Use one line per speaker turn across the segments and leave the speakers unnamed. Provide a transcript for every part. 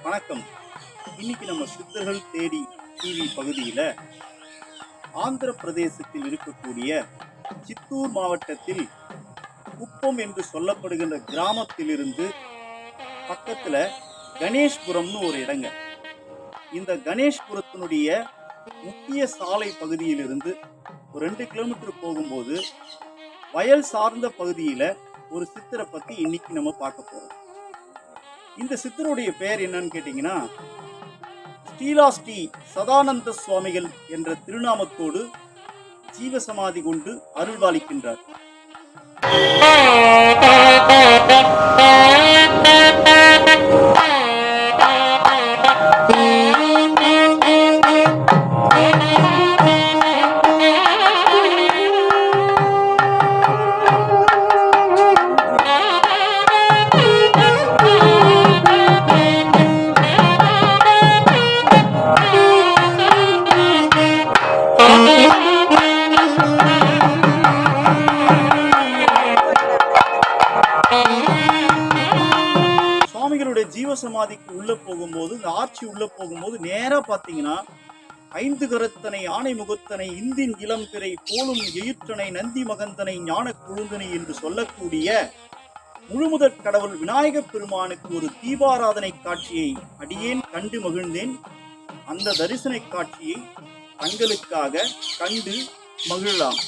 வணக்கம். இன்னைக்கு நம்ம சித்தர்கள் தேடி டிவி பகுதியில் ஆந்திர பிரதேசத்தில் இருக்கக்கூடிய சித்தூர் மாவட்டத்தில் குப்பம் என்று சொல்லப்படுகின்ற கிராமத்திலிருந்து பக்கத்தில் கணேஷ்புரம்னு ஒரு இடங்க. இந்த கணேஷ்புரத்தினுடைய முக்கிய சாலை பகுதியிலிருந்து ஒரு 2 கிலோமீட்டர் போகும்போது வயல் சார்ந்த பகுதியில் ஒரு சித்தரை பற்றி இன்னைக்கு நம்ம பார்க்க போகிறோம். இந்த சித்தருடைய பெயர் என்னன்னு கேட்டீங்கன்னா, ஸ்ரீ சதானந்த சுவாமிகள் என்ற திருநாமத்தோடு ஜீவசமாதி கொண்டு அருள்பாலிக்கின்றார். சுவாமிகளுடைய ஜீவசமாதிக்கு உள்ள போகும்போது, இந்த ஆட்சி உள்ள போகும்போது நேரா பாத்தீங்கன்னா 5 கரத்தனை ஆணை முகத்தனை இந்தின் இளம்பிறை போலும் எயிற்றனை நந்தி மகந்தனை ஞான குழுந்தனை என்று சொல்லக்கூடிய முழுமுதற் கடவுள் விநாயக பெருமானுக்கு ஒரு தீபாராதனை காட்சியை அடியேன் கண்டு மகிழ்ந்தேன். அந்த தரிசன காட்சியை தங்களுக்காக கண்டு மகிழலாம்.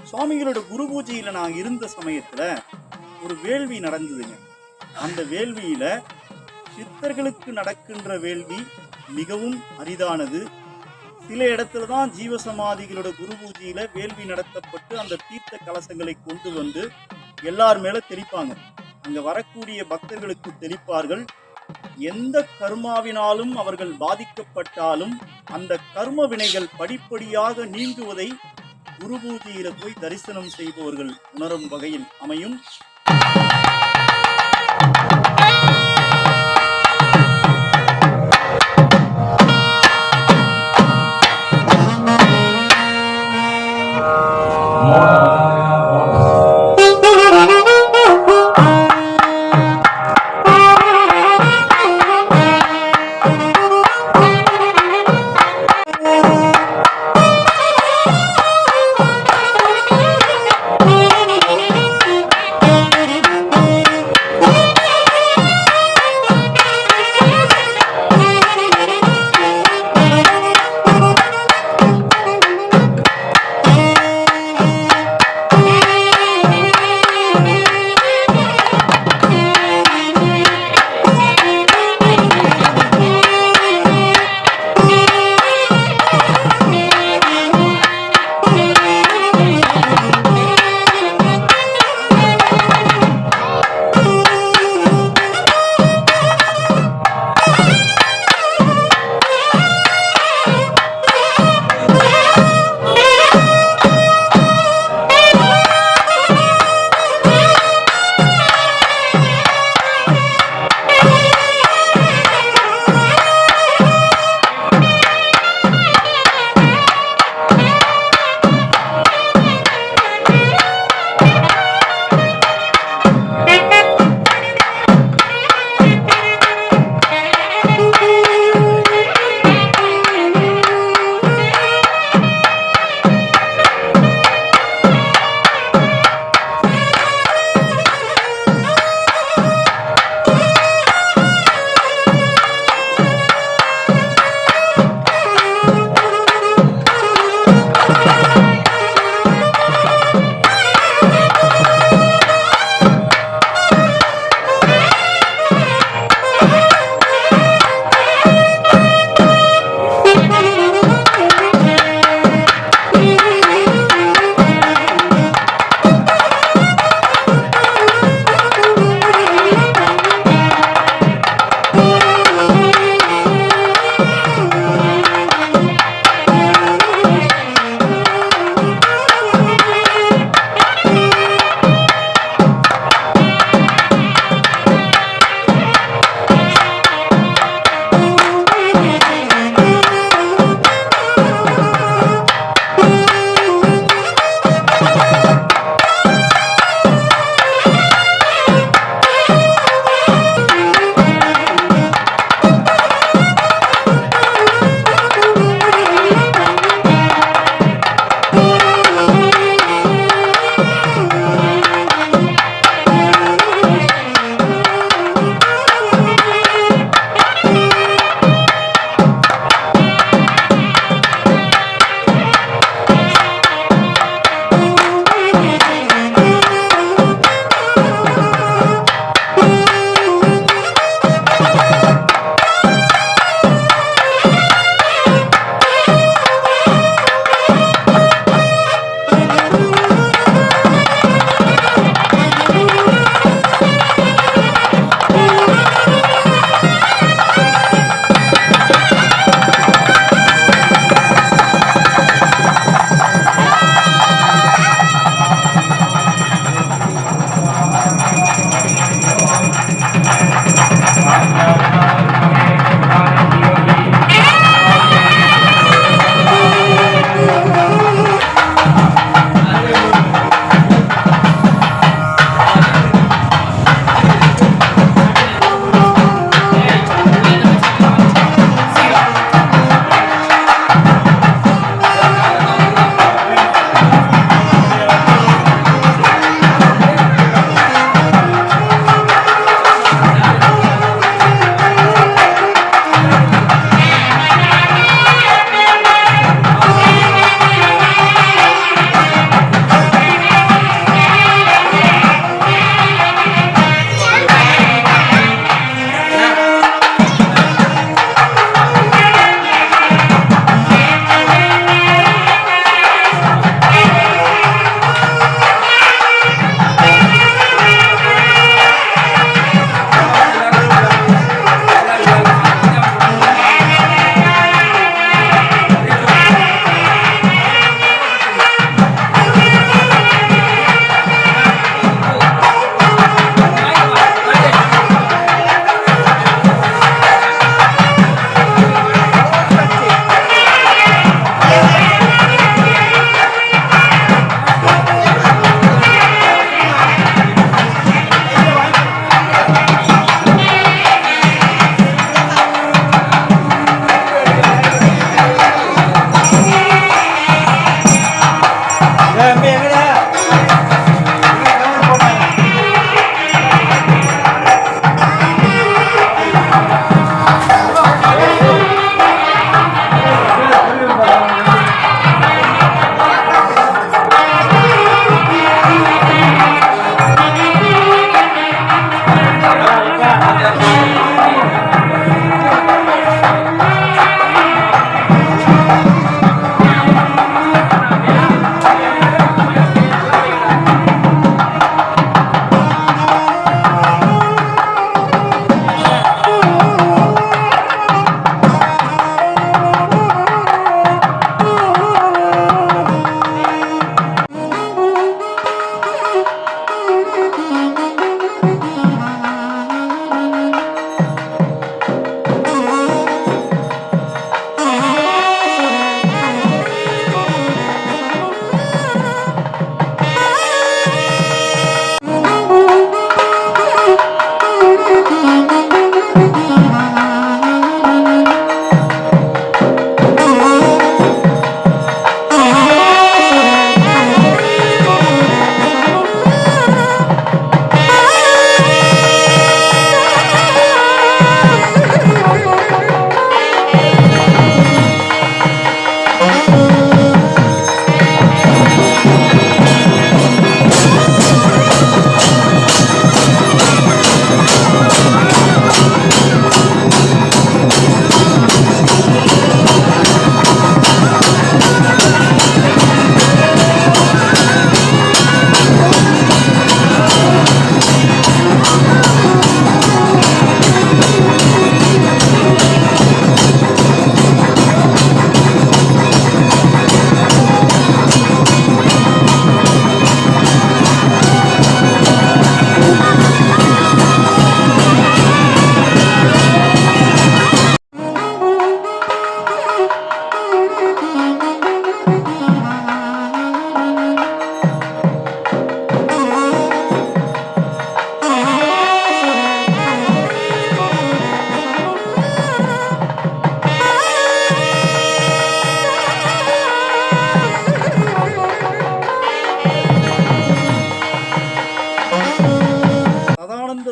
சுவாமிகளோட குரு பூஜையில நான் இருந்த சமயத்துல ஒரு வேள்வி நடந்ததுங்க. அந்த வேள்வியில சித்தர்களுக்கு நடக்கின்ற வேள்வி மிகவும் அரிதானது. சில இடத்துல தான் ஜீவசமாதிகளோட குரு பூஜையில வேள்வி நடத்தப்பட்டு அந்த தீர்த்த கலசங்களை கொண்டு வந்து எல்லார் மேல தெளிப்பாங்க. அங்க வரக்கூடிய பக்தர்களுக்கு தெளிப்பார்கள். எந்த கர்மாவினாலும் அவர்கள் பாதிக்கப்பட்டாலும் அந்த கர்ம வினைகள் படிப்படியாக நீங்குவதை குரு பூஜையில போய் தரிசனம் செய்பவர்கள் உணரும் வகையில் அமையும்.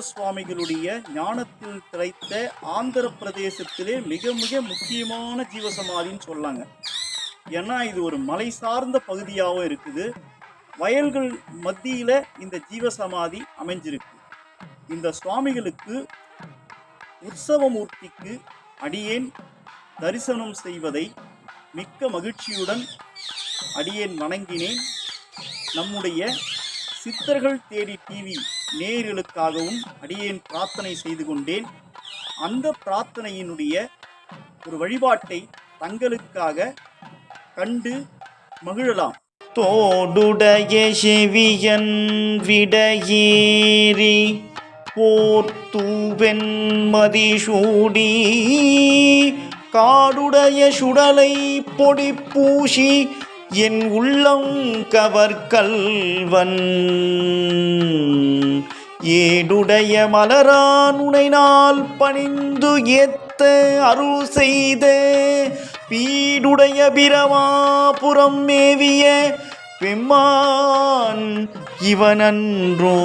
சுவாமிகளுடைய ஞானத்தில் திளைத்த ஆந்திர பிரதேசத்திலே மிக மிக முக்கியமான ஜீவசமாதின்னு சொல்லாங்க. ஏன்னா இது ஒரு மலை சார்ந்த பகுதியாகவும் இருக்குது. வயல்கள் மத்தியில் இந்த ஜீவசமாதி அமைஞ்சிருக்கு. இந்த சுவாமிகளுக்கு உற்சவமூர்த்திக்கு அடியேன் தரிசனம் செய்வதை மிக்க மகிழ்ச்சியுடன் அடியேன் வணங்கினேன். நம்முடைய சித்தர்கள் தேடி டிவி நேயர்களுக்காகவும் அடியேன் பிரார்த்தனை செய்து கொண்டேன். அந்த பிரார்த்தனையினுடைய ஒரு வழிபாட்டை தங்களுக்காக கண்டு மகிழலாம்.
தோடுடைய செவியன் விடையேறி போர்த்தூவென் மதிசூடி காடுடைய சுடலை பொடி பூசி என் உள்ளம் கவர்கல்வன் ஏடுடைய மலரான் உனைனால் பணிந்து ஏத்த அருள் செய்த பீடுடைய பிரமாபுரம் மேவிய பெம்மான் இவனன்றோ.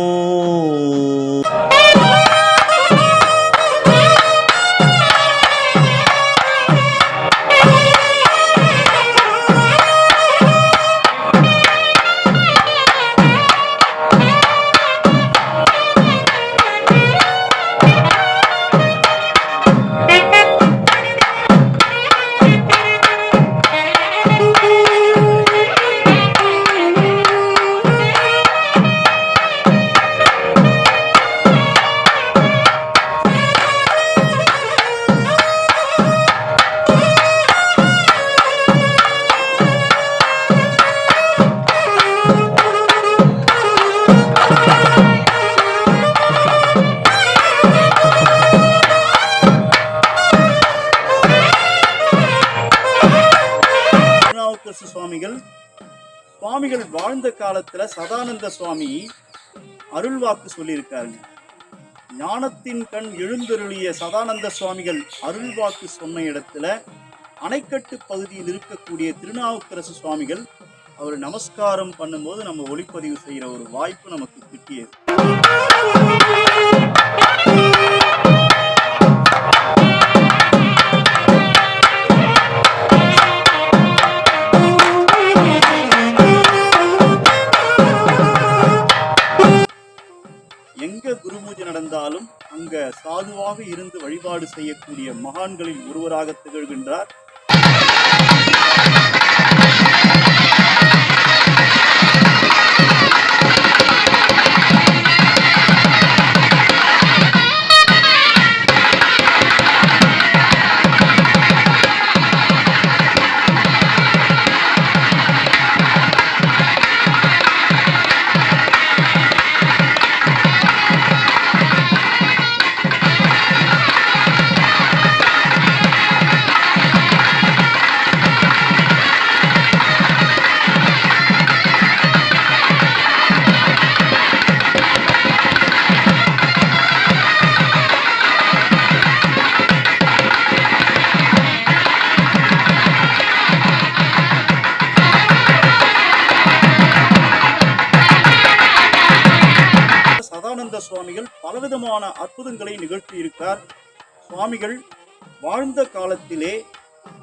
சுவாமிகள் வாழ்ந்த காலத்துல சதானந்த சுவாமி அருள்வாக்கு சொல்லியிருக்காருங்க. ஞானத்தின் கண் எழுந்தருளிய சதானந்த சுவாமிகள் அருள்வாக்கு சொன்ன இடத்துல அணைக்கட்டு பகுதியில் இருக்கக்கூடிய திருநாவுக்கரசு சுவாமிகள் அவர் நமஸ்காரம் பண்ணும்போது நம்ம ஒளிப்பதிவு செய்யற ஒரு வாய்ப்பு நமக்கு கிட்டியது. எங்க குருபூஜை நடந்தாலும் அங்க சாதுவாக இருந்து வழிபாடு செய்யக்கூடிய மகான்களில் ஒருவராக திகழ்கின்றார். சுவாமிகள் பலவிதமான அற்புதங்களை நிகழ்த்தி இருக்கார். சுவாமிகள் வாழ்ந்த காலத்திலே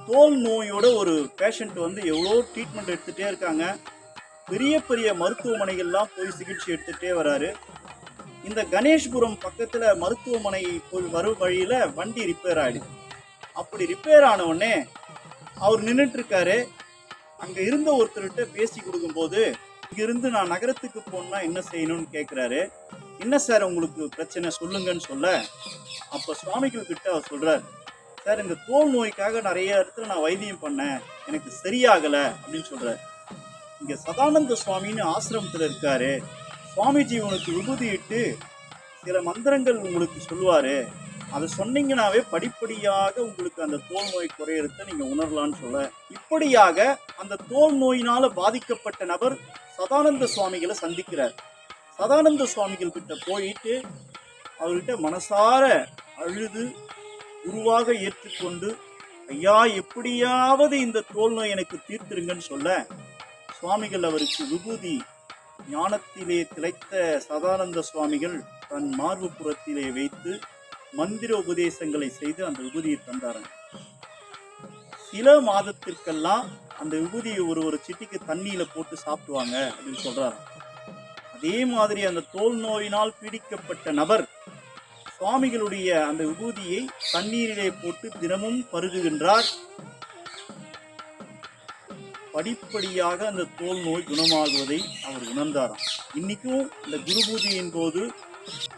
தோல் நோயோட ஒரு பேஷண்ட் எவ்வளோ ட்ரீட்மெண்ட் எடுத்துகிட்டே இருக்காங்க. பெரிய பெரிய மருத்துவமனைகள்லாம் போய் சிகிச்சை எடுத்துகிட்டே வராரு. இந்த கணேஷ்புரம் பக்கத்தில் மருத்துவமனை போய் வரும் வழியில் வண்டி ரிப்பேர் ஆகிடுது. அப்படி ரிப்பேர் ஆன உடனே அவர் நின்றுட்டு இருக்காரு. அங்கே இருந்த ஒருத்தர்கிட்ட பேசி கொடுக்கும்போது இங்கிருந்து நான் நகரத்துக்கு போனா என்ன செய்யணும்னு கேட்குறாரு. என்ன சார் உங்களுக்கு பிரச்சனை சொல்லுங்கன்னு சொல்ல, அப்போ சுவாமிகள் கிட்ட அவர் சொல்றார், சார் இந்த தோல் நோய்க்காக நிறைய இடத்துல நான் வைத்தியம் பண்ணேன், எனக்கு சரியாகலை அப்படின்னு சொல்றாரு. இங்கே சதானந்த சுவாமின்னு ஆசிரமத்தில் இருக்காரு. சுவாமிஜி உனக்கு விபூதியிட்டு சில மந்திரங்கள் உங்களுக்கு சொல்லுவாரு, அதை சொன்னீங்கன்னாவே படிப்படியாக உங்களுக்கு அந்த தோல் நோய் குறையறத நீங்க உணரலான்னு சொல்ல, இப்படியாக அந்த தோல் நோயினால பாதிக்கப்பட்ட நபர் சதானந்த சுவாமிகளை சந்திக்கிறார். சதானந்த சுவாமிகள் கிட்ட போயிட்டு அவர்கிட்ட மனசார அழுது குருவாக ஏற்றுக்கொண்டு, ஐயா எப்படியாவது இந்த தோல் நோய் எனக்கு தீர்த்திருங்கன்னு சொல்ல, சுவாமிகள் அவருக்கு விபூதி ஞானத்திலே திளைத்த சதானந்த சுவாமிகள் தன் மார்பு புறத்திலே வைத்து மந்திர உபதேசங்களை செய்து அந்த விபூதியை தந்தாராங்க. சில மாதத்திற்கெல்லாம் அந்த விபூதியை ஒரு சிட்டிக்கு தண்ணியில போட்டு சாப்பிடுவாங்க அப்படின்னு சொல்றாரு. அதே மாதிரி அந்த தோல் நோயினால் பீடிக்கப்பட்ட நபர் சுவாமிகளுடைய அந்த விபூதியை தண்ணீரிலே போட்டு தினமும் பருகுகின்றார். படிப்படியாக அந்த தோல் நோய் குணமாகுவதை அவர் உணர்ந்தாராம். இன்னைக்கும் இந்த குரு பூஜையின் போது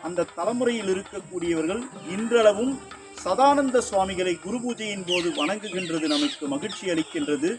அந்த தலைமுறையில் இருக்கக்கூடியவர்கள் இன்றளவும் சதானந்த சுவாமிகளை குரு பூஜையின் போது வணங்குகின்றது நமக்கு மகிழ்ச்சி அளிக்கின்றது.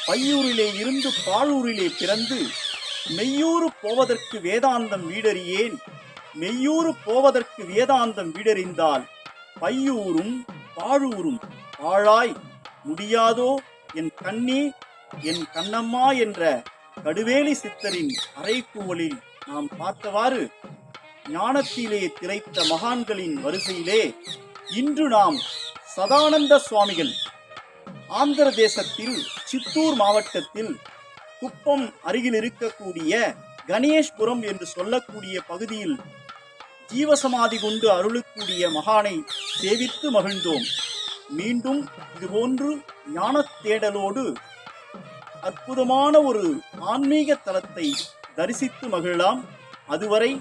பையூரிலே இருந்து பாழூரிலே பிறந்து மெய்யூறு போவதற்கு வேதாந்தம் வீடறியேன். மெய்யூறு போவதற்கு வேதாந்தம் வீடறிந்தால் பையூரும் பாழூரும் பாழாய் முடியாதோ என் கண்ணே என் கண்ணம்மா என்ற கடுவேலி சித்தரின் அறைகூவலில் நாம் பார்த்தவாறு ஞானத்திலே திளைத்த மகான்களின் வரிசையிலே இன்று நாம் சதானந்த சுவாமிகள் ஆந்திர தேசத்தில் சித்தூர் மாவட்டத்தில் குப்பம் அருகில் இருக்கக்கூடிய கணேஷ்புரம் என்று சொல்லக்கூடிய பகுதியில் ஜீவசமாதி கொண்டு அருளக்கூடிய மகானை சேவித்து மகிழ்ந்தோம். மீண்டும் இதுபோன்று ஞான தேடலோடு அற்புதமான ஒரு ஆன்மீக தலத்தை தரிசித்து மகிழலாம். அதுவரை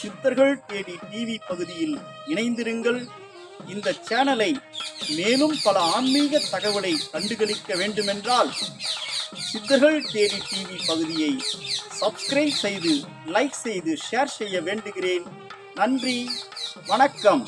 சித்தர்கள் தேடி டிவி பகுதியில் இணைந்திருங்கள். இந்த சேனலை மேலும் பல ஆன்மீக தகவலை கண்டுகளிக்க வேண்டுமென்றால் சித்தர்கள் தேடி டிவி பகுதியை சப்ஸ்கிரைப் செய்து லைக் செய்து ஷேர் செய்ய வேண்டுகிறேன். நன்றி, வணக்கம்.